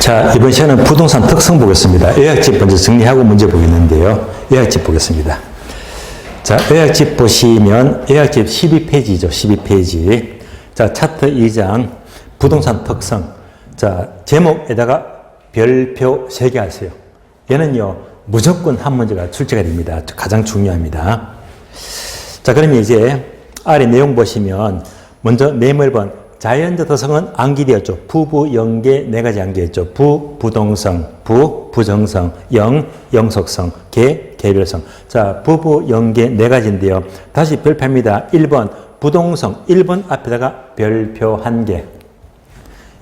자, 이번 시간은 부동산 특성 보겠습니다. 요약집 먼저 정리하고 문제 보겠는데요. 요약집 보겠습니다. 자, 요약집 보시면 요약집 12페이지죠. 12페이지. 자, 차트 2장 부동산 특성. 자, 제목에다가 별표 3개 하세요. 얘는요, 무조건 한 문제가 출제가 됩니다. 가장 중요합니다. 자, 그러면 이제 아래 내용 보시면 먼저 네모 1번 자연적 특성은 암기되었죠. 부부, 연계, 네 가지 암기했죠. 부, 부동성, 부, 부정성, 영, 영속성, 개, 개별성. 자, 부부, 연계 네 가지인데요. 다시 별표입니다. 1번 부동성, 1번 앞에다가 별표 1개.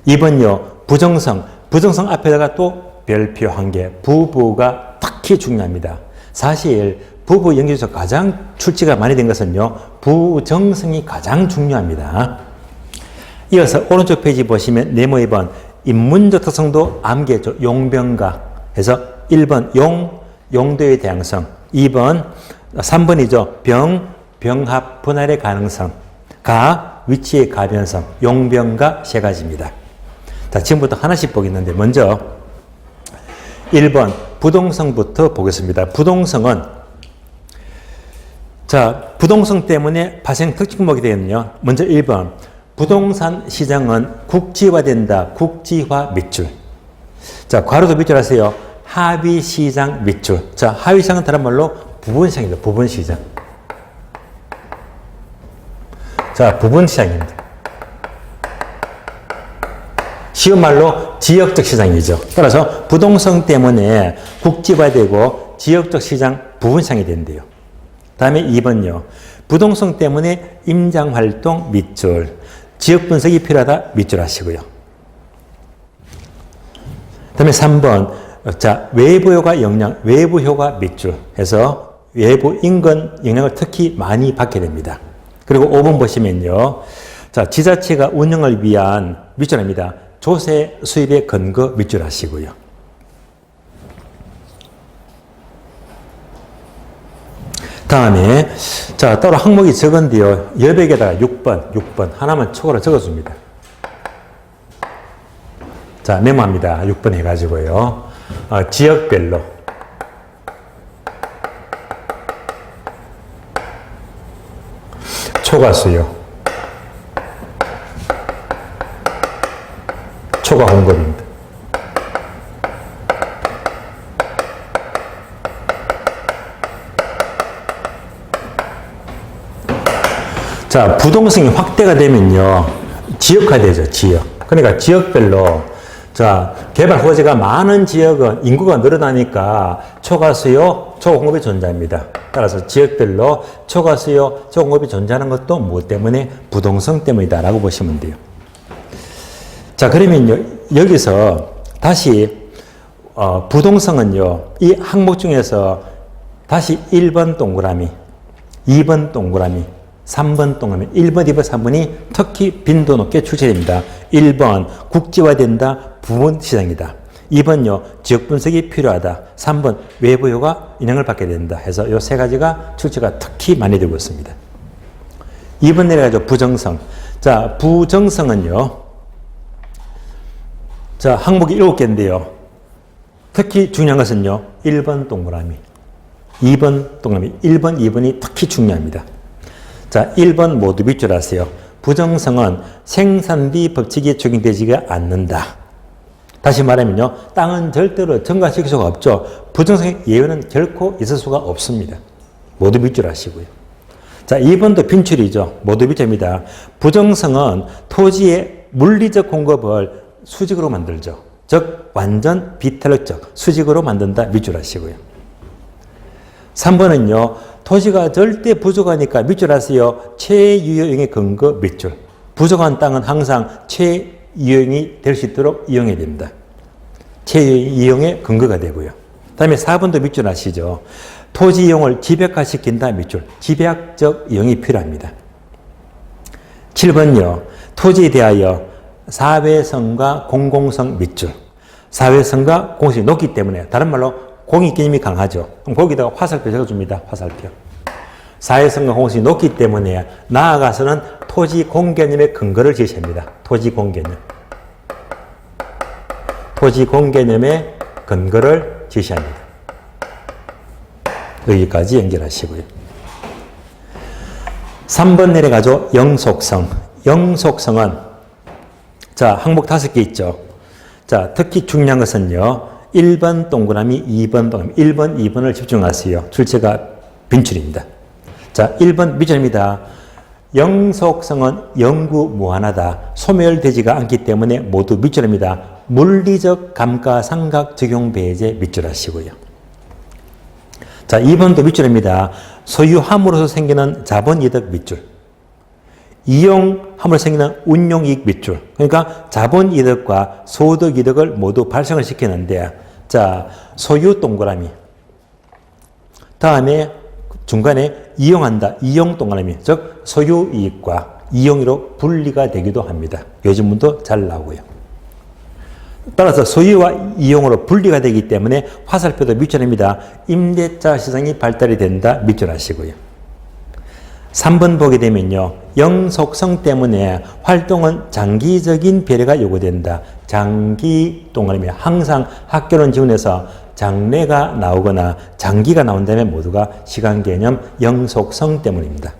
2번요, 부정성, 부정성 앞에다가 또 별표 1개. 부부가 특히 중요합니다. 사실 부부 연계에서 가장 출제가 많이 된 것은요, 부정성이 가장 중요합니다. 이어서 오른쪽 페이지 보시면 네모 2번 인문적 특성도 암기했죠. 용병가 해서 1번 용도의 다양성, 2번 3번이죠. 병합 분할의 가능성, 위치의 가변성, 용병가 세 가지입니다. 자, 지금부터 하나씩 보겠는데 먼저 1번 부동성부터 보겠습니다. 부동성은 자, 부동성 때문에 발생 특징목이 되거든요. 먼저 1번 부동산 시장은 국지화된다. 국지화 밑줄. 자, 괄호도 밑줄 하세요. 하위 시장 밑줄. 자, 하위 시장은 다른 말로 부분 시장입니다. 부분 시장. 자, 부분 시장입니다. 쉬운 말로 지역적 시장이죠. 따라서 부동산 때문에 국지화되고 지역적 시장, 부분 시장이 된대요. 다음에 2번요. 부동산 때문에 임장활동 밑줄. 지역 분석이 필요하다. 밑줄 하시고요. 그 다음에 3번. 자, 외부 효과 영향, 외부 효과 밑줄 해서 외부 인근 영향을 특히 많이 받게 됩니다. 그리고 5번 보시면요. 자, 지자체가 운영을 위한 밑줄입니다. 조세 수입의 근거 밑줄 하시고요. 다음에 자, 따로 항목이 적은데요. 여백에다가 6번 하나만 초과로 적어줍니다. 자, 메모합니다. 6번 해가지고요. 지역별로 초과수요. 초과 공급입니다. 자, 부동산이 확대가 되면요, 지역화되죠, 지역. 그러니까 지역별로, 자, 개발 호재가 많은 지역은 인구가 늘어나니까 초과수요, 초공급이 존재합니다. 따라서 지역별로 초과수요, 초공급이 존재하는 것도 무엇 때문에? 부동산 때문이다라고 보시면 돼요. 자, 그러면요, 여기서 다시, 부동산은요, 이 항목 중에서 다시 1번 동그라미, 2번 동그라미, 3번 동그라미, 1번, 2번, 3번이 특히 빈도 높게 출제됩니다. 1번, 국지화된다, 부분 시장이다. 2번요, 지역 분석이 필요하다. 3번, 외부 효과 영향을 받게 된다. 해서 이 세 가지가 출제가 특히 많이 되고 있습니다. 2번 내려가죠, 부정성. 자, 부정성은요, 자, 항목이 7개인데요. 특히 중요한 것은요, 1번 동그라미, 2번 동그라미, 1번, 2번이 특히 중요합니다. 자, 1번 모두 밑줄 하세요. 부정성은 생산비 법칙이 적용되지가 않는다. 다시 말하면요, 땅은 절대로 증가시킬 수가 없죠. 부정성의 예외는 결코 있을 수가 없습니다. 모두 밑줄 하시고요. 자, 2번도 빈출이죠. 모두 밑줄입니다. 부정성은 토지의 물리적 공급을 수직으로 만들죠. 즉, 완전 비탄력적 수직으로 만든다. 밑줄 하시고요. 3번은요, 토지가 절대 부족하니까 밑줄 하세요. 최유효용의 근거 밑줄. 부족한 땅은 항상 최유효용이 될 수 있도록 이용해야 됩니다. 최유효용의 근거가 되고요. 다음에 4번도 밑줄 하시죠. 토지 이용을 집약화시킨다. 밑줄. 집약적 이용이 필요합니다. 7번요. 토지에 대하여 사회성과 공공성 밑줄. 사회성과 공공성이 높기 때문에, 다른 말로 공익 개념이 강하죠. 그럼 거기다가 화살표 적어줍니다. 화살표. 사회성과 공공성이 높기 때문에 나아가서는 토지 공개념의 근거를 제시합니다. 토지 공개념. 토지 공개념의 근거를 제시합니다. 여기까지 연결하시고요. 3번 내려가죠. 영속성. 영속성은 자, 항목 5개 있죠. 자, 특히 중요한 것은요. 1번 동그라미, 2번 동그라미, 1번, 2번을 집중하세요. 출제가 빈출입니다. 자, 1번 미절입니다. 영속성은 영구무한하다. 소멸되지가 않기 때문에 모두 밑줄입니다. 물리적 감가상각 적용 배제 밑줄하시고요. 자, 2번도 밑줄입니다. 소유함으로써 생기는 자본이득 밑줄. 이용함으로 생기는 운용이익 밑줄. 그러니까 자본이득과 소득이득을 모두 발생을 시키는데, 자, 소유 동그라미. 다음에 중간에 이용한다. 이용 동그라미. 즉, 소유이익과 이용으로 분리가 되기도 합니다. 요즘 문도 잘 나오고요. 따라서 소유와 이용으로 분리가 되기 때문에 화살표도 밑줄입니다. 임대차 시장이 발달이 된다. 밑줄하시고요. 3번 보게 되면요. 영속성 때문에 활동은 장기적인 배려가 요구된다. 장기 동그라미. 항상 학교론 지원에서 장래가 나오거나 장기가 나온다면 모두가 시간 개념 영속성 때문입니다.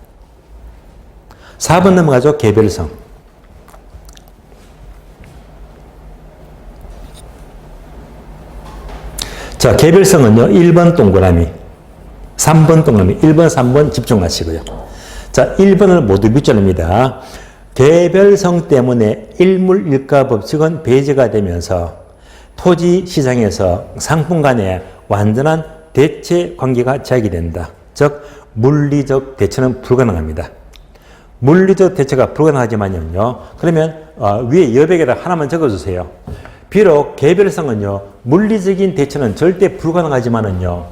4번 넘어가죠. 개별성. 자, 개별성은요. 1번 동그라미, 3번 동그라미, 1번, 3번 집중하시고요. 자, 1번을 모두 밑줄입니다. 개별성 때문에 일물일가 법칙은 배제가 되면서 토지 시장에서 상품 간의 완전한 대체 관계가 제약이 된다. 즉, 물리적 대체는 불가능합니다. 물리적 대체가 불가능하지만요. 그러면 위에 여백에다 하나만 적어주세요. 비록 개별성은요, 물리적인 대체는 절대 불가능하지만은요,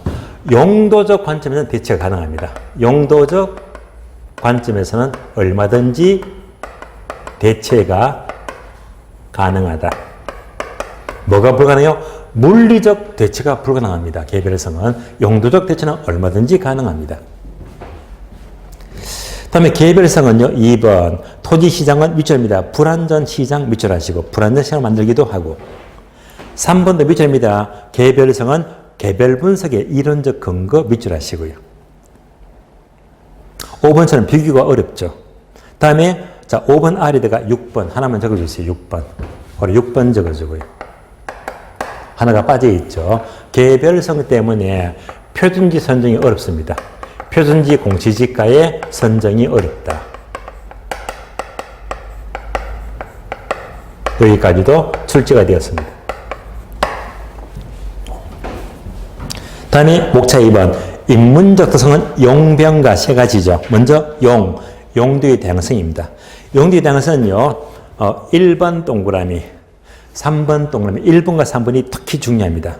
용도적 관점에서는 대체가 가능합니다. 용도적 관점에서는 얼마든지 대체가 가능하다. 뭐가 불가능해요? 물리적 대체가 불가능합니다. 개별성은. 용도적 대체는 얼마든지 가능합니다. 다음에 개별성은요, 2번. 토지시장은 밑줄입니다. 불완전 시장 밑줄하시고, 불완전 시장을 만들기도 하고. 3번도 밑줄입니다. 개별성은 개별 분석의 이론적 근거 밑줄하시고요. 5번처럼 비교가 어렵죠. 다음에, 자, 5번 아래다가 6번. 하나만 적어주세요. 6번. 바로 6번 적어주고요. 하나가 빠져있죠. 개별성 때문에 표준지 선정이 어렵습니다. 표준지 공시지가의 선정이 어렵다. 여기까지도 출제가 되었습니다. 다음에 목차 2번. 인문적 특성은 용병가 세 가지죠. 먼저 용도의 다양성입니다. 용도의 다양성은요, 1번 동그라미, 3번 동그라미, 1번과 3번이 특히 중요합니다.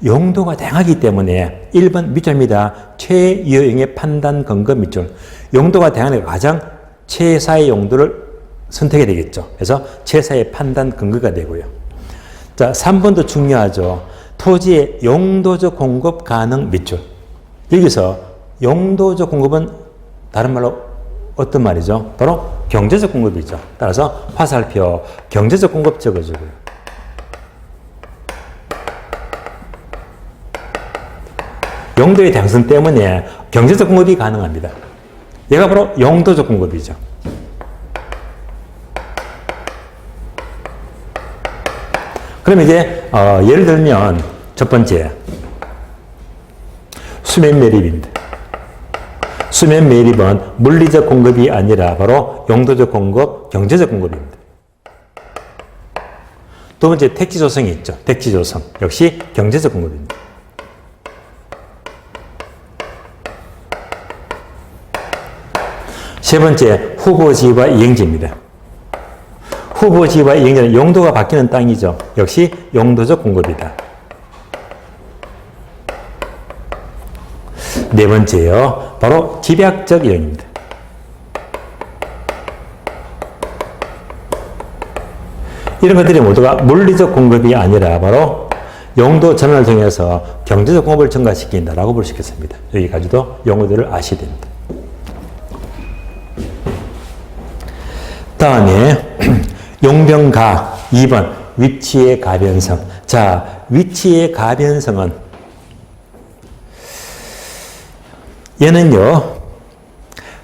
용도가 다양하기 때문에 1번 밑줄입니다. 최유형의 판단 근거 밑줄. 용도가 다양하니까 가장 최사의 용도를 선택해야 되겠죠. 그래서 최사의 판단 근거가 되고요. 자, 3번도 중요하죠. 토지의 용도적 공급 가능 밑줄. 여기서 용도적 공급은 다른 말로 어떤 말이죠? 바로 경제적 공급이죠. 따라서 화살표 경제적 공급 적어주고요. 용도의 다양성 때문에 경제적 공급이 가능합니다. 얘가 바로 용도적 공급이죠. 그럼 이제 예를 들면 첫 번째 수면 매립입니다. 수면 매립은 물리적 공급이 아니라 바로 용도적 공급, 경제적 공급입니다. 두 번째 택지 조성이 있죠. 택지 조성 역시 경제적 공급입니다. 세 번째, 후보지와 이행지입니다. 후보지와 이행지는 용도가 바뀌는 땅이죠. 역시 용도적 공급이다. 네 번째요. 바로 집약적 이용입니다. 이런 것들이 모두가 물리적 공급이 아니라 바로 용도 전환을 통해서 경제적 공급을 증가시킨다라고 볼 수 있겠습니다. 여기까지도 용어들을 아셔야 됩니다. 다음에 용병가 2번 위치의 가변성. 자, 위치의 가변성은 얘는요,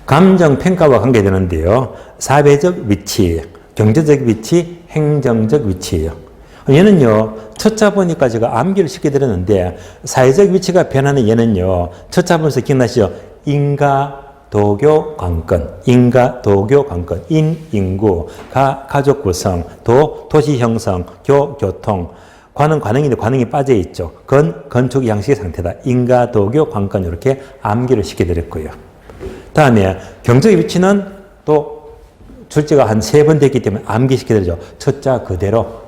감정평가와 관계되는데요. 사회적 위치, 경제적 위치, 행정적 위치예요. 얘는요, 첫자 보니까 제가 암기를 시켜드렸는데, 사회적 위치가 변하는 얘는요, 첫자 보면서 기억나시죠? 인가, 도교, 관건, 인가, 도교, 관건, 인, 인구, 가, 가족 구성, 도, 도시 형성, 교, 교통, 관은 관행인데 관행이 빠져 있죠. 건, 건축 양식의 상태다. 인가, 도교, 관건 이렇게 암기를 시켜드렸고요. 다음에 경제적 위치는 또 출제가 한 3번 됐기 때문에 암기 시켜드리죠. 첫자 그대로.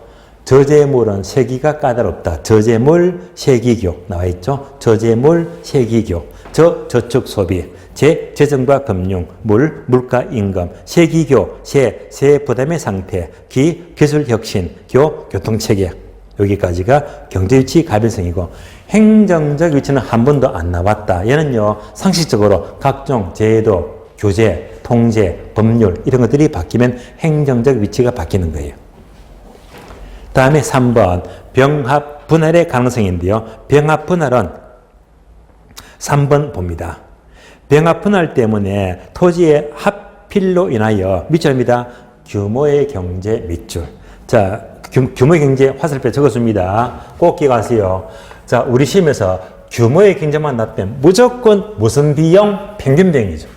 저재물은 세기가 까다롭다. 저재물, 세기교 나와 있죠. 저재물, 세기교. 저축 소비. 재정과 금융, 물가 임금, 세기교, 세 부담의 상태, 기술 혁신, 교통체계. 여기까지가 경제위치 가변성이고, 행정적 위치는 한 번도 안 나왔다. 얘는요, 상식적으로 각종 제도, 규제, 통제, 법률 이런 것들이 바뀌면 행정적 위치가 바뀌는 거예요. 다음에 3번 병합 분할의 가능성인데요. 병합 분할은 3번 봅니다. 병합 분할 때문에 토지의 합필로 인하여 밑줄입니다. 규모의 경제 밑줄. 자, 규모의 경제 화살표 적었습니다. 꼭 기억하세요. 자, 우리 시험에서 규모의 경제만 나쁘면 무조건 무슨 비용? 평균 비용이죠.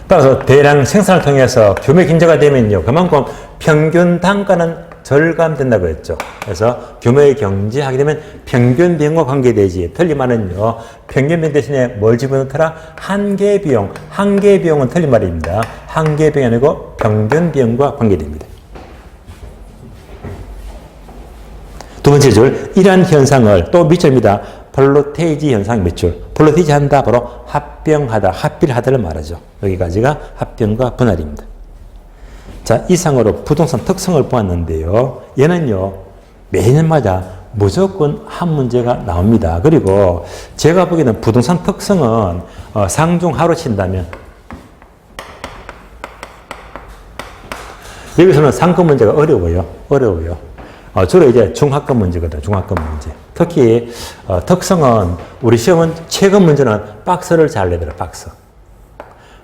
따라서 대량 생산을 통해서 규모의 경제가 되면요, 그만큼 평균 단가는 절감된다고 했죠. 그래서 규모의 경제 하게 되면 평균 비용과 관계되지. 틀린 말은요, 평균 비용 대신에 뭘 집어넣더라? 한계 비용. 한계 비용은 틀린 말입니다. 한계 비용이 아니고 평균 비용과 관계됩니다. 두 번째 줄, 이러한 현상을 또 밑줄입니다. 플로테이지 현상 밑줄. 플로테이지 한다, 바로 합병하다, 합필하다를 말하죠. 여기까지가 합병과 분할입니다. 자, 이상으로 부동산 특성을 보았는데요. 얘는요, 매년마다 무조건 한 문제가 나옵니다. 그리고 제가 보기에는 부동산 특성은 상중 하로 친다면 여기서는 상급 문제가 어려워요. 주로 이제 중하급 문제거든요. 중하급 문제. 특히 특성은 우리 시험은 최근 문제는 박스를 잘 내더라.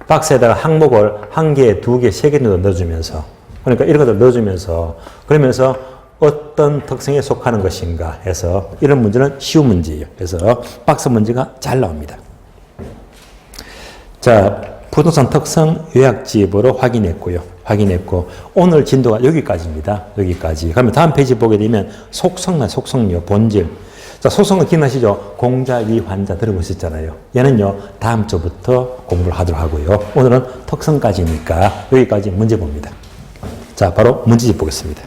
박스에다가 항목을 1개, 2개, 3개 정도 넣어주면서, 그러니까 이런 것들 넣어주면서, 그러면서 어떤 특성에 속하는 것인가 해서 이런 문제는 쉬운 문제예요. 그래서 박스 문제가 잘 나옵니다. 자, 부동산 특성 요약집으로 확인했고 오늘 진도가 여기까지입니다. 여기까지. 그러면 다음 페이지 보게 되면 속성요, 본질. 자, 속성은 기억나시죠? 공자위 환자 들어보셨잖아요. 얘는요, 다음 주부터 공부를 하도록 하고요. 오늘은 특성까지니까 여기까지 문제 봅니다. 자, 바로 문제집 보겠습니다.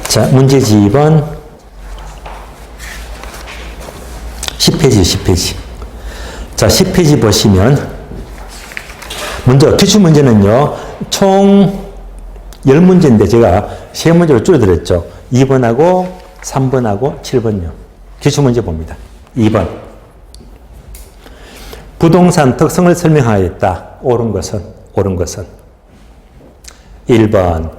자, 문제집은 10페이지. 자, 10페이지 보시면 먼저 기출문제는요, 총 10문제인데 제가 3문제로 줄여드렸죠. 2번하고 3번하고 7번요. 기출문제 봅니다. 2번. 부동산 특성을 설명하였다. 옳은 것은. 1번.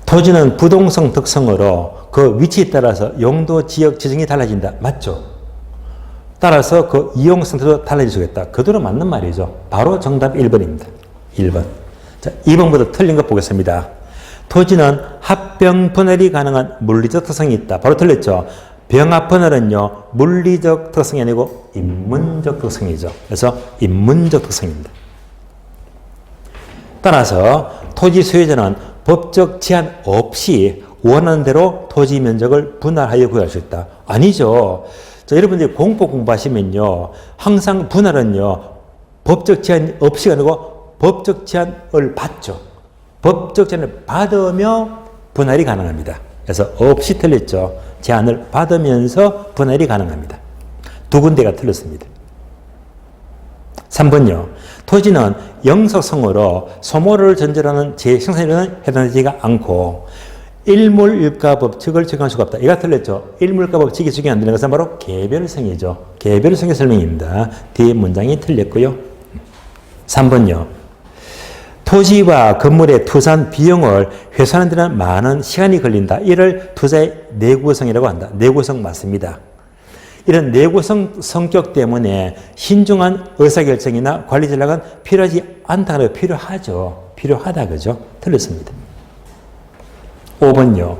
토지는 부동산 특성으로 그 위치에 따라서 용도 지역 지정이 달라진다. 맞죠? 따라서 그 이용 상태도 달라질 수 있다. 그대로 맞는 말이죠. 바로 정답 1번입니다. 1번. 자, 2번부터 틀린 것 보겠습니다. 토지는 합병 분할이 가능한 물리적 특성이 있다. 바로 틀렸죠. 병합 분할은요, 물리적 특성이 아니고 인문적 특성이죠. 그래서 인문적 특성입니다. 따라서 토지 소유자는 법적 제한 없이 원하는 대로 토지 면적을 분할하여 구할 수 있다. 아니죠. 자, 여러분들이 공부하시면요, 항상 분할은요, 법적 제한 없이가 아니고 법적 제한을 받죠. 법적 제한을 받으며 분할이 가능합니다. 그래서 없이 틀렸죠. 제한을 받으면서 분할이 가능합니다. 두 군데가 틀렸습니다. 3번요. 토지는 영속성으로 소모를 전제하는 재생산에는 해당되지가 않고 일물일가 법칙을 적용할 수가 없다. 이가 틀렸죠. 일물일가 법칙이 적용 안 되는 것은 바로 개별성이죠. 개별성의 설명입니다. 뒤에 문장이 틀렸고요. 3번요. 토지와 건물의 투자한 비용을 회수하는 데는 많은 시간이 걸린다. 이를 투자의 내구성이라고 한다. 내구성 맞습니다. 이런 내구성 성격 때문에 신중한 의사결정이나 관리 전략은 필요하지 않다고 필요하죠. 필요하다 그죠? 틀렸습니다. 5번요.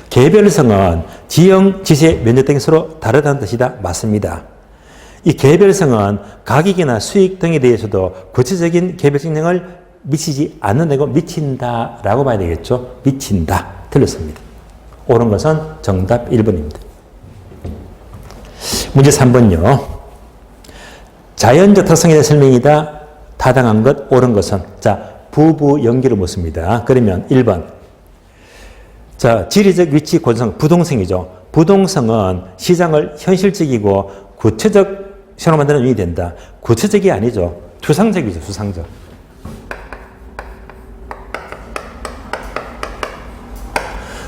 개별성은 지형, 지세, 면적 등이 서로 다르다는 뜻이다. 맞습니다. 이 개별성은 가격이나 수익 등에 대해서도 구체적인 개별적 영향을 미치지 않는다고 미친다라고 봐야 되겠죠. 미친다. 틀렸습니다. 옳은 것은 정답 1번입니다. 문제 3번요. 자연적 특성에 대한 설명이다. 타당한 것, 옳은 것은. 자, 부부 연기를 묻습니다. 그러면 1번. 자, 지리적 위치 고정성, 부동성이죠. 부동성은 시장을 현실적이고 구체적 시장으로 만드는 요인이 된다. 구체적이 아니죠. 추상적이죠. 추상적.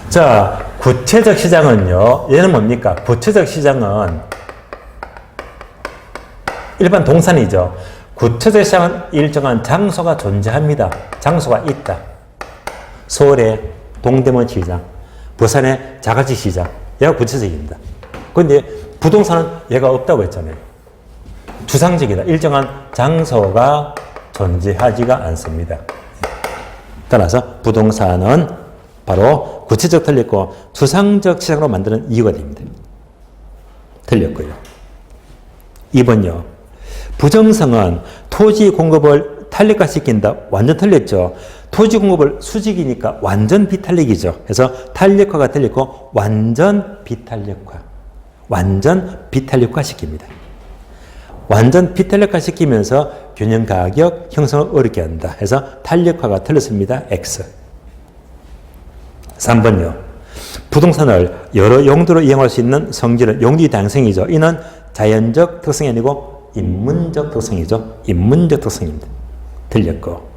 자, 구체적 시장은요. 얘는 뭡니까? 구체적 시장은 일반 동산이죠. 구체적 시장은 일정한 장소가 존재합니다. 장소가 있다. 서울의 동대문 시장, 부산의 자갈치 시장. 얘가 구체적입니다. 그런데 부동산은 얘가 없다고 했잖아요. 추상적이다. 일정한 장소가 존재하지가 않습니다. 따라서 부동산은 바로 구체적 틀렸고 추상적 시장으로 만드는 이유가 됩니다. 틀렸고요. 2번요. 부정성은 토지 공급을 탄력화시킨다. 완전 틀렸죠. 토지 공급을 수직이니까 완전 비탄력이죠. 그래서 탄력화가 틀렸고 완전 비탄력화. 완전 비탄력화 시킵니다. 완전 비탄력화 시키면서 균형 가격 형성을 어렵게 한다. 그래서 탄력화가 틀렸습니다. X. 3번요. 부동산을 여러 용도로 이용할 수 있는 성질은 용도의 다양성이죠. 이는 자연적 특성이 아니고 인문적 특성이죠. 인문적 특성입니다. 틀렸고.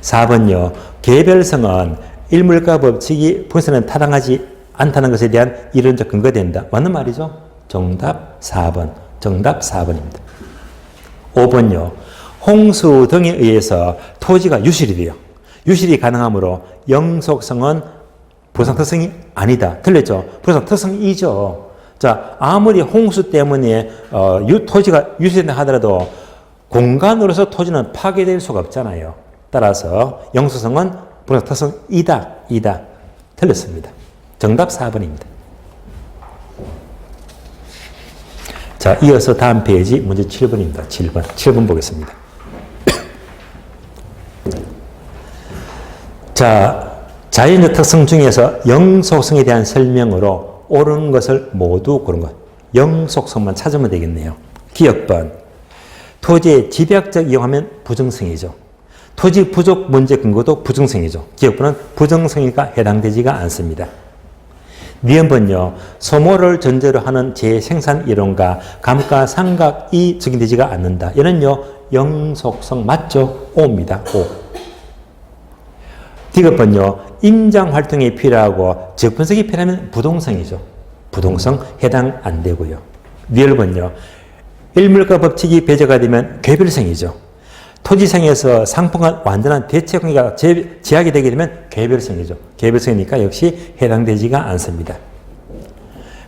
4번요. 개별성은 일물가 법칙이 부동산에 타당하지 않다는 것에 대한 이론적 근거가 된다. 맞는 말이죠? 정답 4번. 정답 4번입니다. 5번요. 홍수 등에 의해서 토지가 유실이 돼요. 유실이 가능하므로 영속성은 부동산 특성이 아니다. 틀렸죠? 부동산 특성이죠. 자, 아무리 홍수 때문에 토지가 유실된다 하더라도 공간으로서 토지는 파괴될 수가 없잖아요. 따라서 영속성은 부동산 특성이다. 틀렸습니다. 정답 4번입니다. 자, 이어서 다음 페이지 문제 7번입니다. 7번 보겠습니다. 자, 자연적 특성 중에서 영속성에 대한 설명으로 옳은 것을 모두 고른 것. 영속성만 찾으면 되겠네요. 기억번. 토지의 집약적 이용하면 부정성이죠. 토지 부족 문제 근거도 부정성이죠. 기억번은 부정성이니까 해당되지가 않습니다. 니은번요. 소모를 전제로 하는 재생산 이론과 감가상각이 적용되지가 않는다. 얘는요. 영속성 맞죠? O입니다. O. 디귿번요. 임장활동이 필요하고 지역분석이 필요하면 부동성이죠. 부동성 해당 안 되고요. 리얼번요. 일물가 법칙이 배제가 되면 개별성이죠. 토지상에서 상품과 완전한 대체 관계가 제약이 되게 되면 개별성이죠. 개별성이니까 역시 해당되지가 않습니다.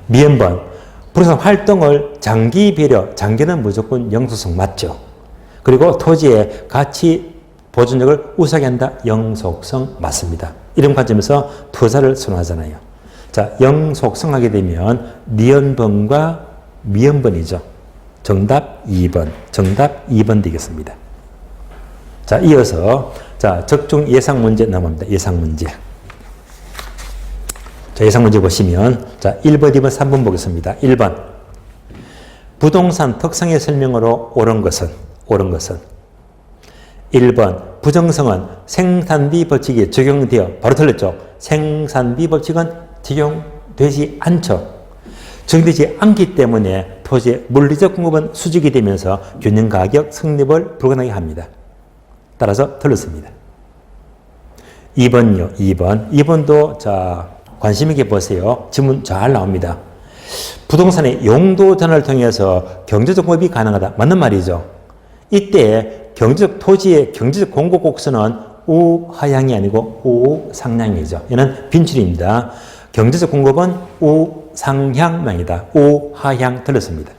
미음번. 부동산 활동을 장기 배려, 장기는 무조건 영속성 맞죠. 그리고 토지의 가치 보존력을 우수하게 한다. 영속성 맞습니다. 이런 관점에서 투자를 선호하잖아요. 자, 영속성 하게 되면 니은번과 미음번이죠. 정답 2번. 정답 2번 되겠습니다. 자, 이어서 자, 적중 예상 문제 넘어갑니다. 예상 문제. 자, 예상 문제 보시면 자, 1번, 2번, 3번 보겠습니다. 1번. 부동산 특성의 설명으로 옳은 것은 1번. 부정성은 생산비 법칙이 적용되어 바로 틀렸죠. 생산비 법칙은 적용되지 않죠. 적용되지 않기 때문에 토지의 물리적 공급은 수직이 되면서 균형 가격 성립을 불가능하게 합니다. 따라서 틀렸습니다. 2번요. 2번도 자, 관심 있게 보세요. 지문 잘 나옵니다. 부동산의 용도 전환을 통해서 경제적 공급이 가능하다. 맞는 말이죠. 이때 토지의 경제적 공급 곡선은 우하향이 아니고 우상향이죠. 얘는 빈출입니다. 경제적 공급은 우상향망이다. 우하향 틀렸습니다.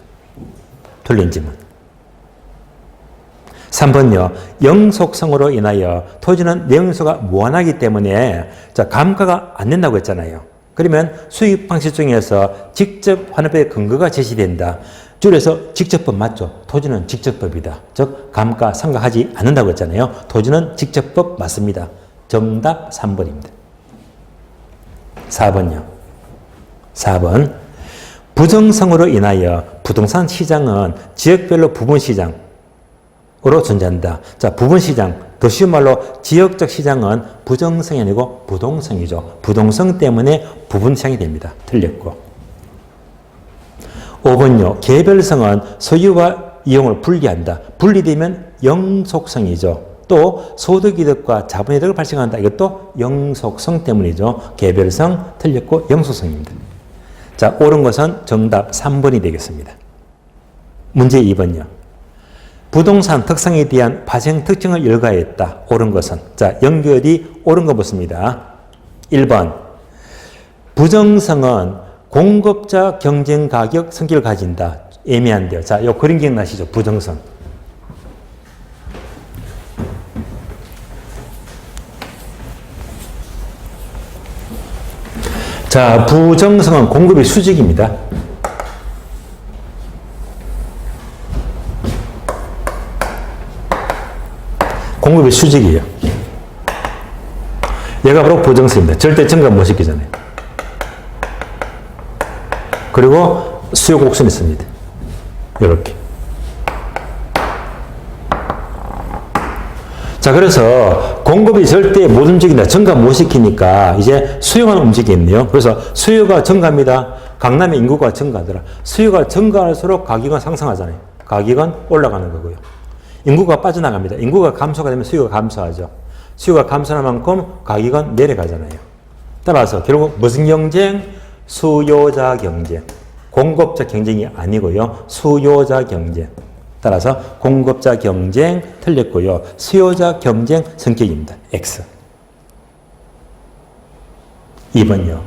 틀린 지문. 3번요. 영속성으로 인하여 토지는 내용요소가 무한하기 때문에 감가가 안 된다고 했잖아요. 그러면 수입 방식 중에서 직접 환급의 근거가 제시된다. 줄여서 직접법 맞죠? 토지는 직접법이다. 즉 감가상각하지 않는다고 했잖아요. 토지는 직접법 맞습니다. 정답 3번입니다. 4번요. 4번. 부정성으로 인하여 부동산 시장은 지역별로 부분시장으로 존재한다. 자, 부분시장. 더 쉬운 말로 지역적 시장은 부정성이 아니고 부동성이죠. 부동성 때문에 부분시장이 됩니다. 틀렸고. 5번요. 개별성은 소유와 이용을 분리한다. 분리되면 영속성이죠. 또 소득이득과 자본이득을 발생한다. 이것도 영속성 때문이죠. 개별성 틀렸고 영속성입니다. 자, 옳은 것은 정답 3번이 되겠습니다. 문제 2번요. 부동산 특성에 대한 발생 특징을 열거했다. 옳은 것은. 자, 연결이 옳은 거 묻습니다. 1번. 부정성은 공급자 경쟁 가격 성격을 가진다. 애매한데요. 자, 요 그림 기억나시죠? 부정성. 자, 부정성은 공급의 수직입니다. 공급의 수직이에요. 얘가 바로 부정성입니다. 절대 증가 못 시키잖아요. 그리고 수요 곡선이 있습니다. 이렇게. 자, 그래서 공급이 절대 못 움직인다. 증가 못 시키니까 이제 수요만 움직이겠네요. 그래서 수요가 증가합니다. 강남의 인구가 증가하더라. 수요가 증가할수록 가격은 상승하잖아요. 가격은 올라가는 거고요. 인구가 빠져나갑니다. 인구가 감소가 되면 수요가 감소하죠. 수요가 감소하는 만큼 가격은 내려가잖아요. 따라서 결국 무슨 경쟁? 수요자 경쟁. 공급자 경쟁이 아니고요. 수요자 경쟁. 따라서 공급자 경쟁 틀렸고요. 수요자 경쟁 성격입니다. X. 2번요.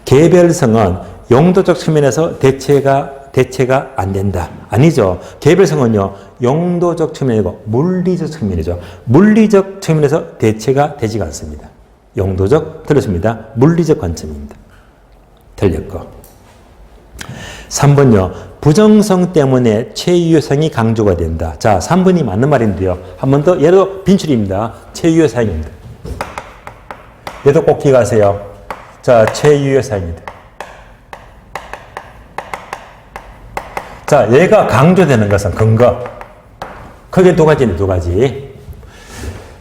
개별성은 용도적 측면에서 대체가 안 된다. 아니죠. 개별성은요. 용도적 측면이고 물리적 측면이죠. 물리적 측면에서 대체가 되지가 않습니다. 용도적 틀렸습니다. 물리적 관점입니다. 틀렸고. 3번요. 부정성 때문에 최유효성이 강조가 된다. 자, 3번이 맞는 말인데요. 한 번 더, 얘도 빈출입니다. 최유효사입니다. 얘도 꼭 기억하세요. 자, 최유효사입니다. 자, 얘가 강조되는 것은 근거. 크게 두 가지네, 두 가지.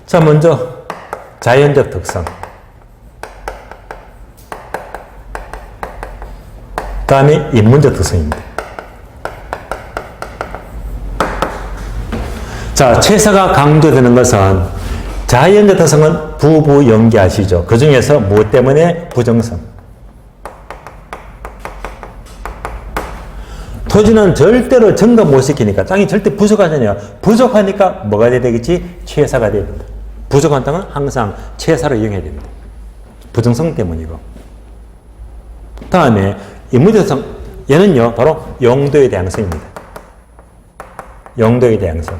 자, 먼저 자연적 특성. 그 다음에 인문적 특성입니다. 자, 최사가 강조되는 것은 자연적 특성은 부부 연계하시죠. 그 중에서 무엇 때문에? 부정성. 토지는 절대로 증가 못 시키니까 땅이 절대 부족하잖아요. 부족하니까 뭐가 돼야 되겠지? 최사가 돼야 된다. 부족한 땅은 항상 최사로 이용해야 됩니다. 부정성 때문이고. 다음에 인문적 특성. 얘는요, 바로 용도의 다양성입니다. 용도의 다양성.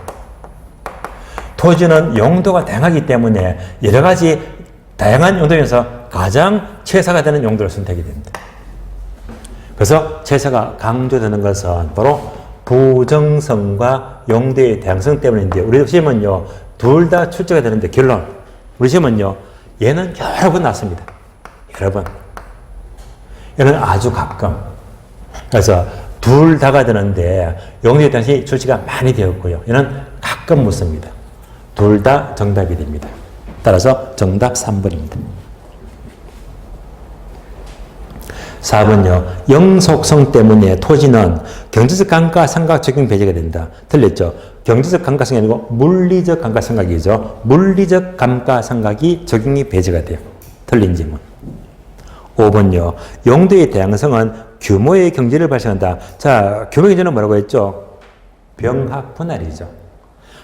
토지는 용도가 다양하기 때문에 여러 가지 다양한 용도에서 가장 최사가 되는 용도를 선택이 됩니다. 그래서 최사가 강조되는 것은 바로 부정성과 용도의 다양성 때문인데, 우리 시험은요, 둘 다 출제가 되는데 결론. 우리 시험은요, 얘는 여러 번 났습니다. 여러 번. 얘는 아주 가끔. 그래서 둘 다가 되는데 용도에 대한 출제가 많이 되었고요. 얘는 가끔 묻습니다. 둘 다 정답이 됩니다. 따라서 정답 3번입니다. 4번요. 영속성 때문에 토지는 경제적 감가상각 적용 배제가 된다. 틀렸죠? 경제적 감가상각이 아니고 물리적 감가상각이죠. 물리적 감가상각이 적용이 배제가 돼요. 틀린 질문. 5번요. 용도의 다양성은 규모의 경제를 발생한다. 자, 규모의 경제는 뭐라고 했죠? 병합 분할이죠.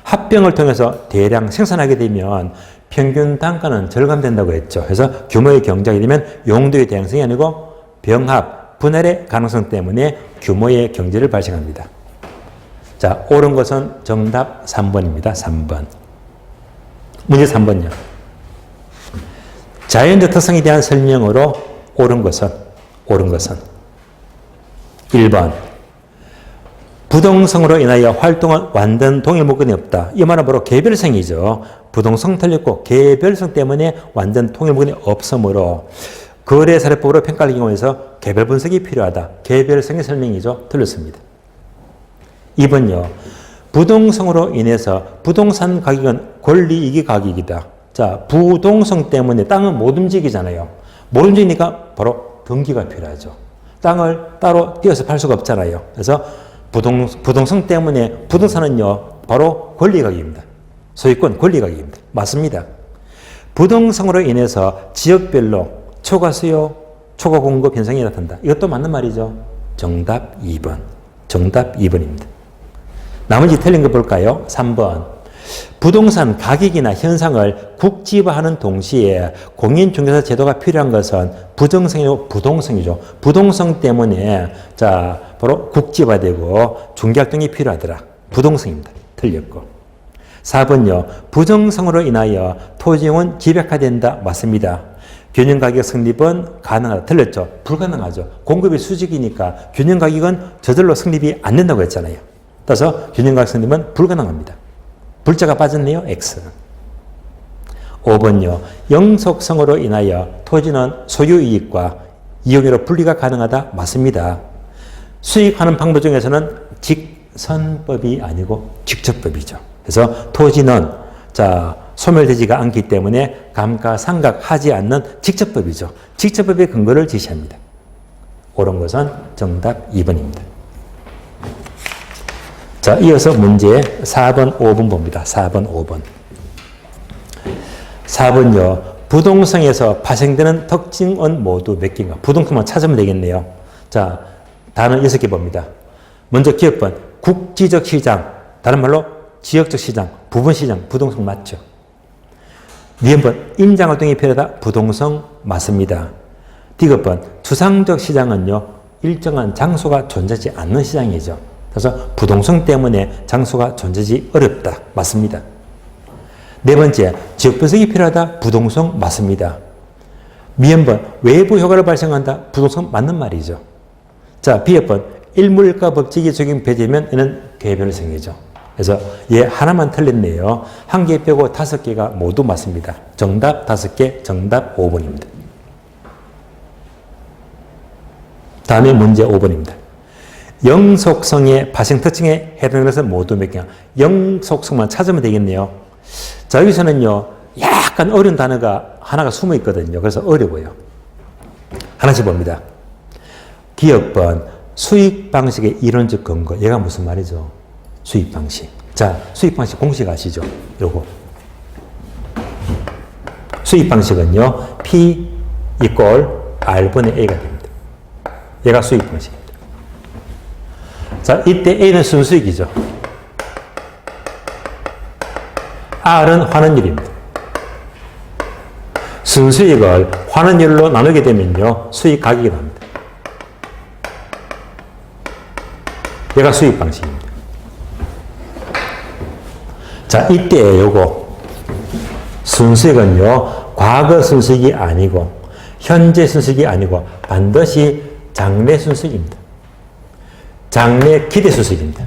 합병을 통해서 대량 생산하게 되면 평균 단가는 절감된다고 했죠. 그래서 규모의 경제가 되면 용도의 다양성이 아니고 병합 분할의 가능성 때문에 규모의 경제를 발생합니다. 자, 옳은 것은 정답 3번입니다. 3번. 문제 3번요. 자연적 특성에 대한 설명으로 옳은 것은 1번. 부동성으로 인하여 활동한 완전 동일 물건이 없다. 이 말은 바로 개별성이죠. 부동성 틀렸고 개별성 때문에 완전 통일 물건이 없으므로 거래사례법으로 평가를 이용해서 개별 분석이 필요하다. 개별성의 설명이죠. 틀렸습니다. 2번요. 부동성으로 인해서 부동산 가격은 권리이기 가격이다. 자, 부동성 때문에 땅은 못 움직이잖아요. 못 움직이니까 바로 등기가 필요하죠. 땅을 따로 띄어서 팔 수가 없잖아요. 그래서 부동성 때문에 부동산은요, 바로 권리가격입니다. 소유권 권리가격입니다. 맞습니다. 부동성으로 인해서 지역별로 초과 수요, 초과 공급 현상이 나타난다. 이것도 맞는 말이죠. 정답 2번. 정답 2번입니다. 나머지 틀린 거 볼까요? 3번. 부동산 가격이나 현상을 국지화하는 동시에 공인중개사 제도가 필요한 것은 부정성이고 부동성이죠. 부동성 때문에 자 바로 국지화되고 중개활동이 필요하더라. 부동성입니다. 틀렸고. 4번요. 부정성으로 인하여 토지용은 집약화된다. 맞습니다. 균형가격 성립은 가능하다. 틀렸죠. 불가능하죠. 공급이 수직이니까 균형가격은 저절로 성립이 안 된다고 했잖아요. 따라서 균형가격 성립은 불가능합니다. 불자가 빠졌네요. X. 5번요. 영속성으로 인하여 토지는 소유이익과 이용료로 분리가 가능하다. 맞습니다. 수익하는 방법 중에서는 직선법이 아니고 직접법이죠. 그래서 토지는 자 소멸되지가 않기 때문에 감가상각하지 않는 직접법이죠. 직접법의 근거를 제시합니다. 옳은 것은 정답 2번입니다. 자, 이어서 문제 4번, 5번 봅니다. 4번, 5번. 4번요. 부동성에서 발생되는 특징은 모두 몇 개인가? 부동성만 찾으면 되겠네요. 자, 단어 6개 봅니다. 먼저 기업번, 국지적 시장, 다른 말로 지역적 시장, 부분 시장, 부동성 맞죠? 니은번, 임장활동이 필요하다, 부동성 맞습니다. 디귿번, 추상적 시장은요, 일정한 장소가 존재하지 않는 시장이죠. 그래서 부동성 때문에 장소가 존재하지 어렵다. 맞습니다. 네 번째, 지역 분석이 필요하다. 부동성 맞습니다. 미음번, 외부 효과를 발생한다. 부동성 맞는 말이죠. 자, B번, 일물가 법칙이 적용되면 이는 개별성이죠. 그래서 얘 하나만 틀렸네요. 한 개 빼고 5개가 모두 맞습니다. 정답 5개, 정답 5번입니다. 다음에 문제 5번입니다. 영속성의 발생 특징에 해당되는 것은 모두 몇 개냐? 영속성만 찾으면 되겠네요. 자, 여기서는요, 약간 어려운 단어가 하나가 숨어 있거든요. 그래서 어려워요. 하나씩 봅니다. 기업번, 수익 방식의 이론적 근거. 얘가 무슨 말이죠? 수익 방식. 자, 수익 방식 공식 아시죠? 요거. 수익 방식은요, P = R분의 A가 됩니다. 얘가 수익 방식입니다. 자, 이때 A는 순수익이죠. R은 환원율입니다. 순수익을 환원율로 나누게 되면요, 수익 가격이 나옵니다. 얘가 수익 방식입니다. 자, 이때 요거 순수익은요, 과거 순수익이 아니고 현재 순수익이 아니고 반드시 장래 순수익입니다. 장래 기대 순수익입니다.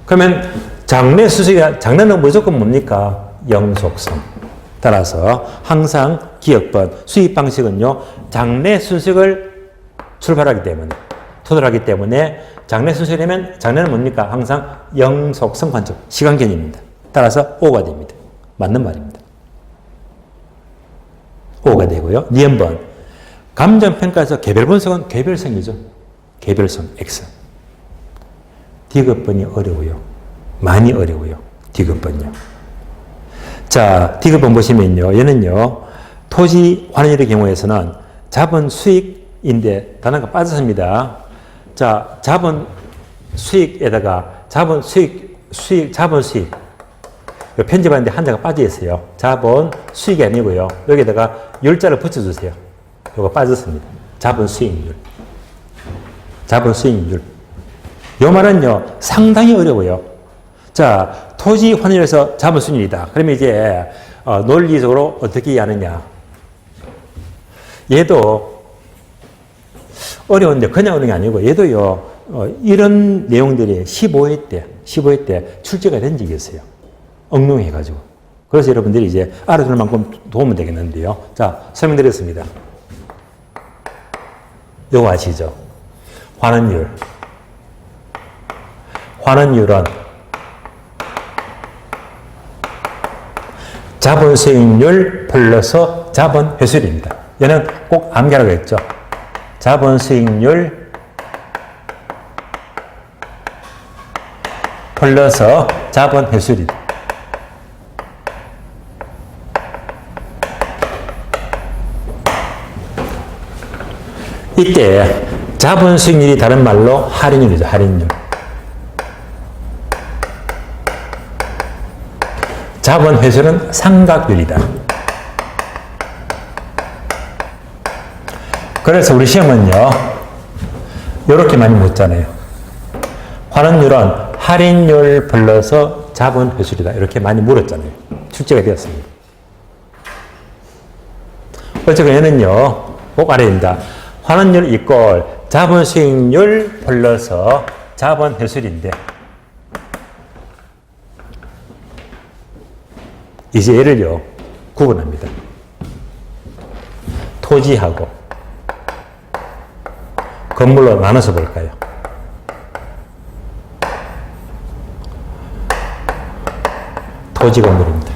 그러면 장래 순수익이 장래는 무조건 뭡니까? 영속성. 따라서 항상 기업번 수익 방식은요, 장래 순수익을 출발하기 때문에 토달하기 때문에 장래 순수익이 되면 장래는 뭡니까? 항상 영속성 관점, 시간 개념입니다. 따라서 O가 됩니다. 맞는 말입니다. O가 되고요. 니은번, 감정평가에서 개별 분석은 개별성이죠. 개별성 X. 디귿번이 어려워요. 많이 어려워요. 디귿번요. 자, 디귿번 보시면요. 얘는요, 토지 환원율의 경우에서는 자본 수익인데 단어가 빠졌습니다. 자, 자본 수익에다가 자본 수익. 편집하는데 한자가 빠져 있어요. 자본 수익이 아니고요. 여기다가 열자를 붙여주세요. 이거 빠졌습니다. 자본 수익률. 자본 수익률. 이 말은요, 상당히 어려워요. 자, 토지 환율에서 자본 수익률이다. 그러면 이제, 논리적으로 어떻게 하느냐. 얘도 어려운데 그냥 어려운 게 아니고, 얘도요, 이런 내용들이 15회 때 출제가 된 적이 있어요. 엉뚱해가지고. 그래서 여러분들이 이제 알아두는 만큼 도움은 되겠는데요. 자, 설명드렸습니다. 요거 아시죠? 환원율. 환원율은 자본 수익률 플러스 자본 회수율입니다. 얘는 꼭 암기하라고 했죠. 자본 수익률 플러스 자본 회수율이다. 이때 자본 수익률이 다른 말로 할인율이죠. 할인율. 자본 회수는 상각률이다. 그래서 우리 시험은요, 이렇게 많이 묻잖아요. 환원율은 할인율 플러스 자본 회수율이다. 이렇게 많이 물었잖아요. 출제가 되었습니다. 어쨌든 얘는요, 꼭 알아야 됩니다. 환원율 이꼴 자본 수익률 플러스 자본 회수율인데, 이제 얘를요, 구분합니다. 토지하고 건물로 나눠서 볼까요? 토지 건물입니다.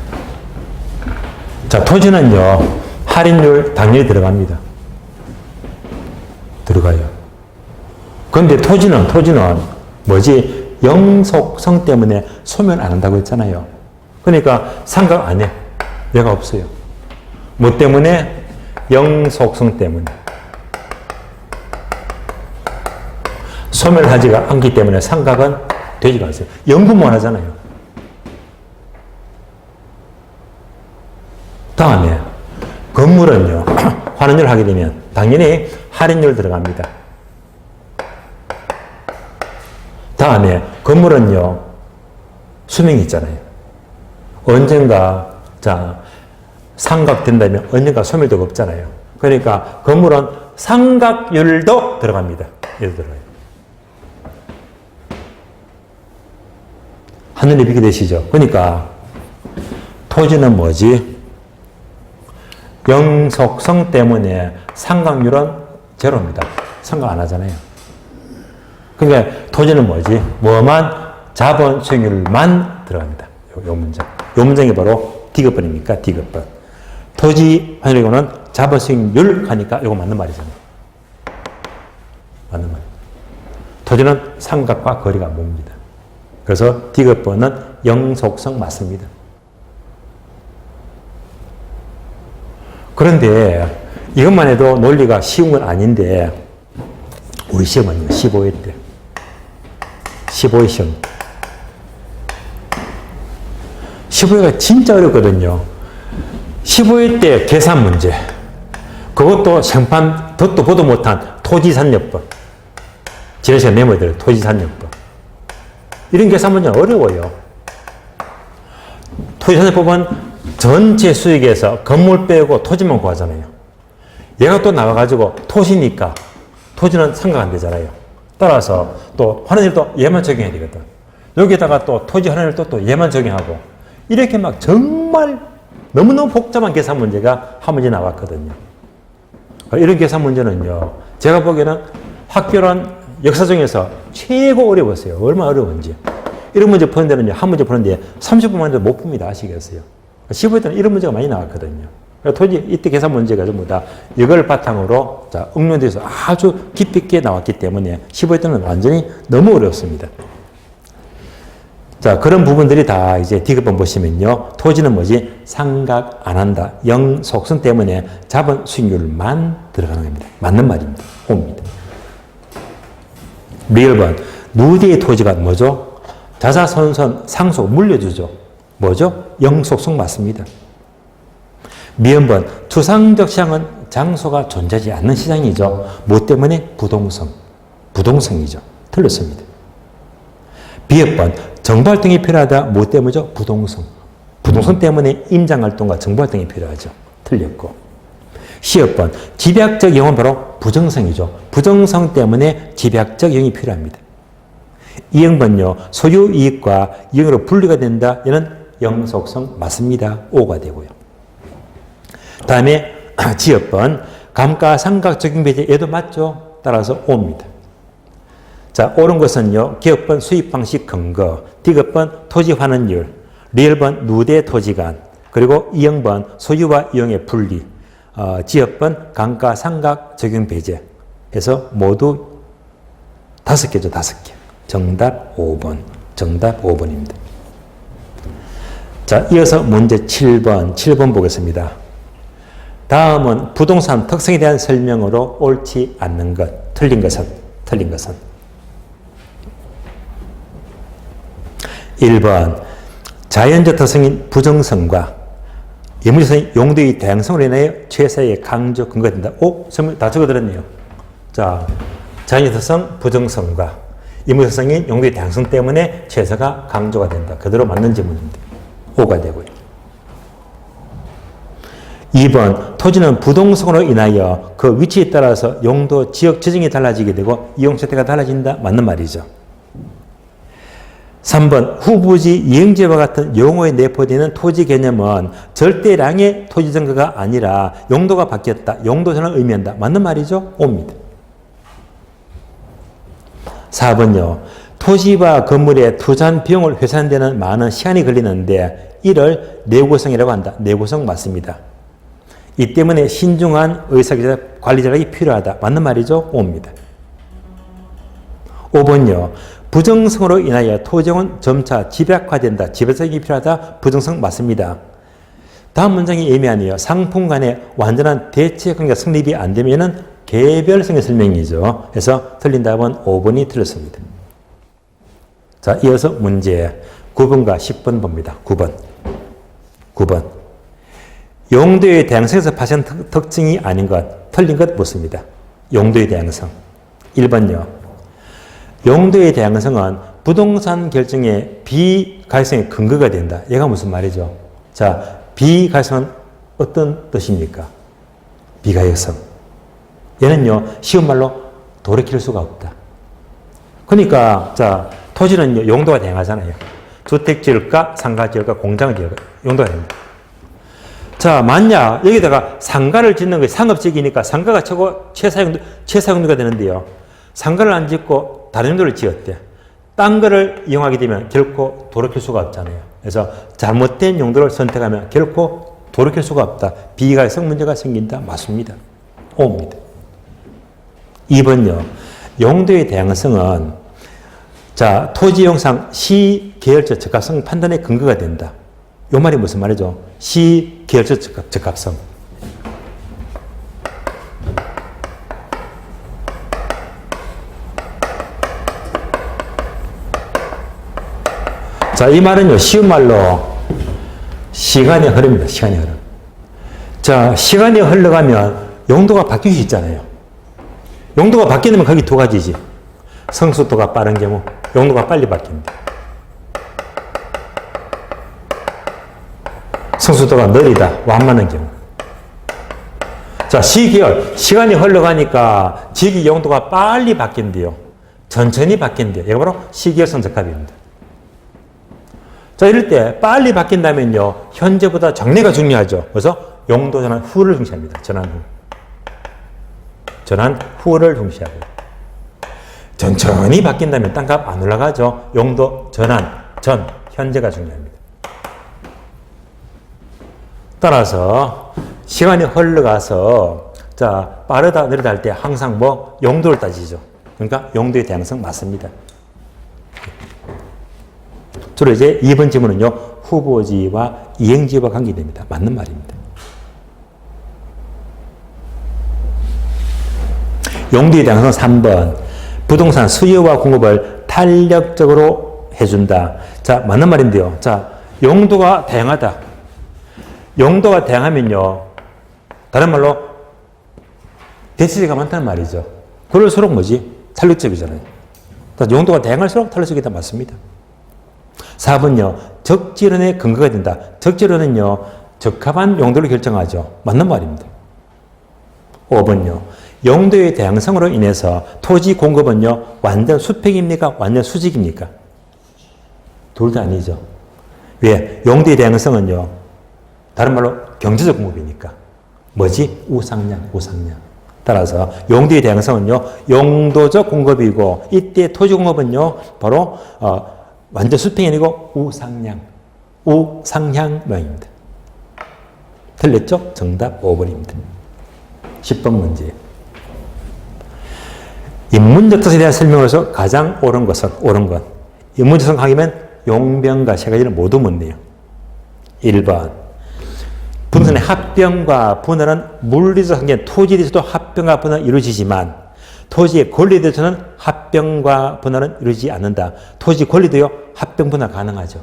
자, 토지는요, 할인율 당연히 들어갑니다. 들어가요. 그런데 토지는 뭐지? 영속성 때문에 소멸 안 한다고 했잖아요. 그러니까 상각 안 해. 얘가 없어요. 뭐 때문에? 영속성 때문에. 소멸하지가 않기 때문에 상각은 되지가 않아요. 연구만 하잖아요. 다음에 건물은요, 환원율 하게 되면 당연히 할인율 들어갑니다. 다음에 건물은요, 수명이 있잖아요. 언젠가, 자, 상각 된다면 언젠가 소멸도 없잖아요. 그러니까 건물은 상각률도 들어갑니다. 얘도 들어가요. 하늘이 비게 되시죠. 그러니까 토지는 뭐지? 영속성 때문에 상각률은 제로입니다. 상각 안 하잖아요. 그러니까 토지는 뭐지? 뭐만? 자본 수익률만 들어갑니다. 요 문장. 요 문장이 바로 D급번입니까? D급번. 토지 환율이고는 자본 수익률 하니까 이거 맞는 말이잖아요. 맞는 말. 토지는 상각과 거리가 멉니다. 그래서 D급번은 영속성 맞습니다. 그런데 이것만 해도 논리가 쉬운 건 아닌데, 우리 시험은요, 15회 때. 15회 시험. 15회가 진짜 어렵거든요. 15회 때 계산 문제. 그것도 생판 듣도 보도 못한 토지산업법. 지난 시간 메모해드려요. 토지산업법. 이런 계산 문제는 어려워요. 토지산업법은 전체 수익에서 건물 빼고 토지만 구하잖아요. 얘가 또 나와가지고 토지니까 토지는 상각 안 되잖아요. 따라서 또 환원율도 얘만 적용해야 되거든. 여기에다가 또 토지 환원율도 또 얘만 적용하고, 이렇게 막 정말 너무너무 복잡한 계산 문제가 한 문제 나왔거든요. 이런 계산 문제는요, 제가 보기에는 학교란 역사 중에서 최고 어려웠어요. 얼마나 어려운지. 이런 문제 푸는 데는요, 한 문제 푸는데 30분만 해도 못 풉니다. 아시겠어요? 15회 때는 이런 문제가 많이 나왔거든요. 토지, 이때 계산 문제가 전부 다 이걸 바탕으로, 자, 응용돼서 아주 깊이 있게 나왔기 때문에 15회 때는 완전히 너무 어렵습니다. 자, 그런 부분들이 다 이제 디귿번 보시면요. 토지는 뭐지? 상각 안 한다. 영 속성 때문에 잡은 수익률만 들어가는 겁니다. 맞는 말입니다. 옵니다. 리얼번. 누대의 토지가 뭐죠? 자사손손 상속 물려주죠. 뭐죠? 영 속성 맞습니다. 미연번. 추상적 시장은 장소가 존재하지 않는 시장이죠. 뭐 때문에? 부동성. 부동성이죠. 틀렸습니다. 비역번. 정보활동이 필요하다. 뭐 때문이죠? 부동성. 부동성 때문에 임장활동과 정보활동이 필요하죠. 틀렸고. 시역번. 집약적 영은 바로 부정성이죠. 부정성 때문에 집약적 영이 필요합니다. 이영번요. 소유이익과 영으로 분리가 된다. 얘는 영속성 맞습니다. O가 되고요. 다음에 지역번. 감가상각 적용배제 얘도 맞죠? 따라서 O입니다. 자, 옳은 것은요. 기업번 수입방식 근거, 디귿번 토지환원율, 리얼번 누대 토지간, 그리고 이영번 소유와 이용의 분리, 지역번 감가상각 적용 배제 해서 모두 5개죠. 5개. 정답 5번. 정답 5번입니다. 자, 이어서 문제 7번. 7번 보겠습니다. 다음은 부동산 특성에 대한 설명으로 옳지 않는 것. 틀린 것은. 1번. 자연적 특성인 부정성과 예물성의 용도의 다양성으로 인하여 최사의 강조 근거가 된다. 설명 다 적어드렸네요. 자, 자연적 특성, 부정성과 예물성의 용도의 다양성 때문에 최사가 강조가 된다. 그대로 맞는 지문입니다. 5가 되고요. 2번. 토지는 부동성으로 인하여 그 위치에 따라서 용도, 지역 지정이 달라지게 되고 이용 형태가 달라진다. 맞는 말이죠. 3번. 후부지 이행제와 같은 용어에 내포되는 토지 개념은 절대량의 토지 증거가 아니라 용도가 바뀌었다. 용도 전환을 의미한다. 맞는 말이죠? 옵니다. 4번요. 토지와 건물에 투자한 비용을 회수하는 데는 많은 시간이 걸리는데 이를 내구성이라고 한다. 내구성 맞습니다. 이 때문에 신중한 의사결정 관리 전략이 필요하다. 맞는 말이죠? 옵니다. 5번요. 부정성으로 인하여 토지는 점차 집약화된다. 집약성이 필요하다. 부정성 맞습니다. 다음 문장이 애매하네요. 상품 간의 완전한 대체관계가 성립이 안 되면은 개별성의 설명이죠. 그래서 틀린 답은 5번이 틀렸습니다. 자, 이어서 문제 9번과 10번 봅니다. 9번. 용도의 다양성에서 발생한 특징이 아닌 것. 틀린 것 묻습니다. 용도의 다양성. 1번요. 용도의 다양성은 부동산 결정의 비가역성의 근거가 된다. 얘가 무슨 말이죠? 자, 비가역성은 어떤 뜻입니까? 비가역성. 얘는요, 쉬운 말로 돌이킬 수가 없다. 그러니까, 자, 토지는 용도가 다양하잖아요. 주택 지을까, 상가 지을까, 공장을 지을까, 용도가 됩니다. 자, 만약 여기다가 상가를 짓는 게 상업지기니까 상가가 최사용도가 되는데요. 상가를 안 짓고 다른 용도를 지었대. 딴 거를 이용하게 되면 결코 돌이킬 수가 없잖아요. 그래서 잘못된 용도를 선택하면 결코 돌이킬 수가 없다. 비가역성 문제가 생긴다. 맞습니다. O입니다. 2번요. 용도의 다양성은 자, 토지용상 시계열적 적합성 판단의 근거가 된다. 이 말이 무슨 말이죠? 시계열적 적합성. 자, 이 말은요, 쉬운 말로 시간의 흐름입니다. 시간의 흐름. 자, 시간이 흘러가면 용도가 바뀔 수 있잖아요. 용도가 바뀌면 거기 두 가지지. 성숙도가 빠른 경우, 용도가 빨리 바뀐다. 성숙도가 느리다, 완만한 경우. 자, 시계열, 시간이 흘러가니까 지기 용도가 빨리 바뀐대요. 천천히 바뀐대요. 이게 바로 시계열성 적합입니다. 자, 이럴 때 빨리 바뀐다면요, 현재보다 장래가 중요하죠. 그래서 용도 전환 후를 중시합니다. 전환 후를 중시하고요. 천천히 바뀐다면 땅값 안 올라가죠. 용도 전환, 현재가 중요합니다. 따라서 시간이 흘러가서 자, 빠르다 느리다 할 때 항상 뭐 용도를 따지죠. 그러니까 용도의 다양성 맞습니다. 주로 이제 2번 지문은요, 후보지와 이행지와 관계됩니다. 맞는 말입니다. 용도의 다양성 3번. 부동산 수요와 공급을 탄력적으로 해준다. 자, 맞는 말인데요. 자, 용도가 다양하다. 용도가 다양하면요, 다른 말로 대체제가 많다는 말이죠. 그럴수록 뭐지? 탄력적이잖아요. 용도가 다양할수록 탄력적이다. 맞습니다. 4번요. 적재론의 근거가 된다. 적재론은요, 적합한 용도를 결정하죠. 맞는 말입니다. 5번요. 용도의 다양성으로 인해서 토지 공급은요, 완전 수평입니까? 완전 수직입니까? 둘 다 아니죠. 왜? 용도의 다양성은요, 다른 말로 경제적 공급이니까. 뭐지? 우상향, 우상향. 따라서 용도의 다양성은요, 용도적 공급이고, 이때 토지 공급은요, 바로 완전 수평이 아니고 우상향, 우상향 모양입니다. 틀렸죠? 정답 5번입니다. 10번 문제. 인문적뜻에 대한 설명으로서 가장 옳은 것은, 옳은 것. 인문적성 강의면 용병과 세 가지를 모두 묻네요. 1번. 부동산의 합병과 분할은 물리적 관계, 토지에 대해서도 합병과 분할은 이루어지지만 토지의 권리에 대해서는 합병과 분할은 이루어지지 않는다. 토지 권리도요, 합병 분할 가능하죠.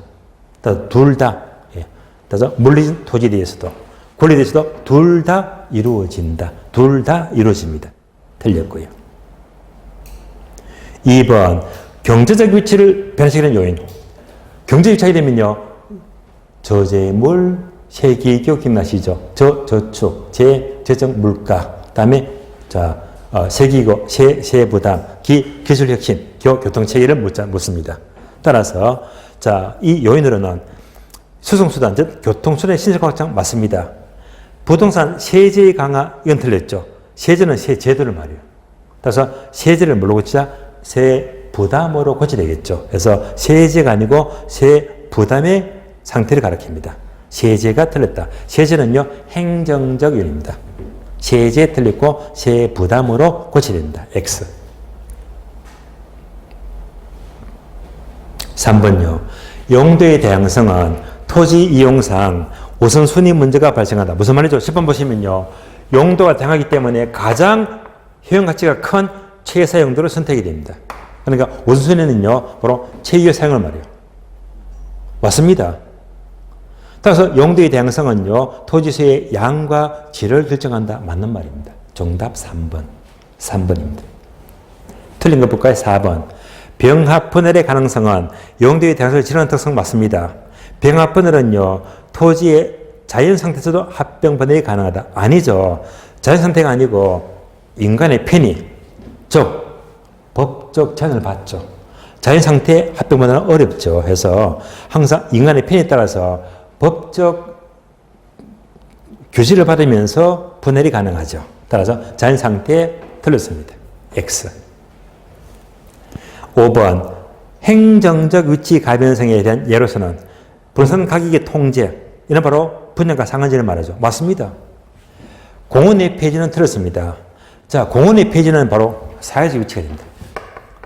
둘 다. 예. 따라서 물리적 토지에 대해서도 권리에 대해서도 둘 다 이루어진다. 둘 다 이루어집니다. 틀렸고요. 2번. 경제적 위치를 변화시키는 요인. 경제적 위치가 되면요, 저재물, 세기교 기억나시죠? 저축, 재정 물가, 그 다음에, 세기고, 세부담, 기술혁신, 교통체계를 묻습니다. 따라서, 이 요인으로는 수송수단, 즉, 교통수단의 신설 확장 맞습니다. 부동산 세제 강화, 이건 틀렸죠. 세제는 세제도를 말이에요. 따라서 세제를 뭘로 고치자? 세부담으로 고쳐야 되겠죠. 그래서 세제가 아니고 세부담의 상태를 가리킵니다. 세제가 틀렸다. 세제는요, 행정적 요인입니다. 세제 틀렸고 세부담으로 고쳐야 됩니다. X. 3번요. 용도의 다양성은 토지 이용상 우선순위 문제가 발생한다. 무슨 말이죠? 10번 보시면요, 용도가 다양하기 때문에 가장 효용 가치가 큰 최사 용도를 선택이 됩니다. 그러니까 우선순위는요, 바로 최유의 사용을 말해요. 맞습니다. 따라서 용도의 다양성은요, 토지수의 양과 질을 결정한다. 맞는 말입니다. 정답 3번. 3번입니다. 틀린 거 볼까요? 4번. 병합 분할의 가능성은 용도의 다양성을 지르는 특성 맞습니다. 병합 분할은요, 토지의 자연 상태에서도 합병 분할이 가능하다. 아니죠. 자연 상태가 아니고 인간의 편의, 즉 법적 제한을 받죠. 자연 상태 합병 분할은 어렵죠. 해서 항상 인간의 편의에 따라서 법적 규제를 받으면서 분할이 가능하죠. 따라서 자연 상태에 틀렸습니다. X. 5번. 행정적 위치 가변성에 대한 예로서는 부동산 가격의 통제, 이는 바로 분양가 상한제를 말하죠. 맞습니다. 공원의 폐지는 틀렸습니다. 자, 공원의 폐지는 바로 사회적 위치가 됩니다.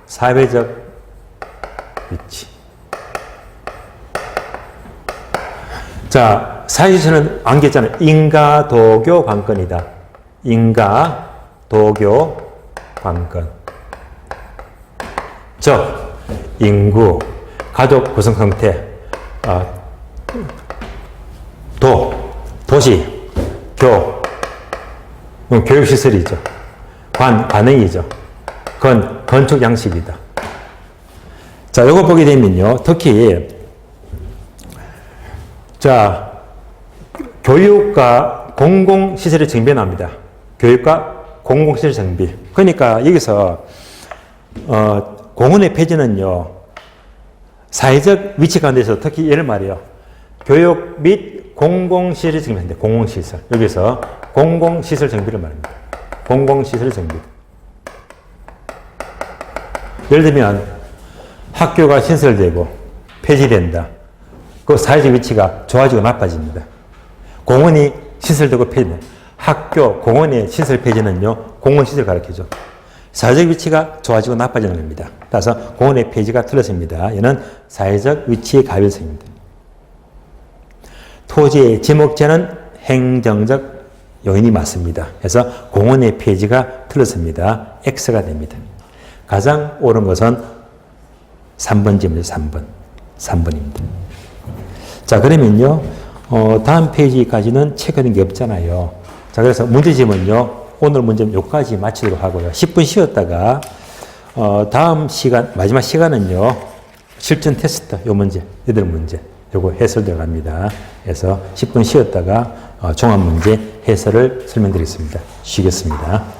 사회적 위치. 자, 사회주체는 안겼잖아요. 인가도교 관건이다. 인가도교 관건. 즉, 인구, 가족 구성 형태, 도시, 교육시설이죠. 관행이죠. 건축 양식이다. 자, 요거 보게 되면요, 특히, 자, 교육과 공공시설의 정비가 나옵니다. 교육과 공공시설 정비. 그러니까 여기서, 공원의 폐지는요, 사회적 위치 가운데서 특히 예를 말이요, 교육 및 공공시설 정비인데, 공공시설. 여기서 공공시설 정비를 말합니다. 공공시설 정비. 예를 들면, 학교가 신설되고 폐지된다. 그 사회적 위치가 좋아지고 나빠집니다. 공원이 시설되고 폐지된다. 학교, 공원의 시설 폐지는요, 공원시설 가르치죠. 사회적 위치가 좋아지고 나빠지는 겁니다. 따라서 공원의 페이지가 틀렸습니다. 얘는 사회적 위치의 가변성입니다. 토지의 지목제는 행정적 요인이 맞습니다. 그래서 공원의 페이지가 틀렸습니다. X가 됩니다. 가장 옳은 것은 3번 질문이죠. 3번입니다. 자, 그러면요. 다음 페이지까지는 체크된 게 없잖아요. 자, 그래서 문제집은요. 오늘 문제는 여기까지 마치도록 하고요. 10분 쉬었다가 다음 시간, 마지막 시간은요. 실전 테스트, 요 문제, 얘들 문제. 요거 해설 들어갑니다. 그래서 10분 쉬었다가 종합 문제 해설을 설명드리겠습니다. 쉬겠습니다.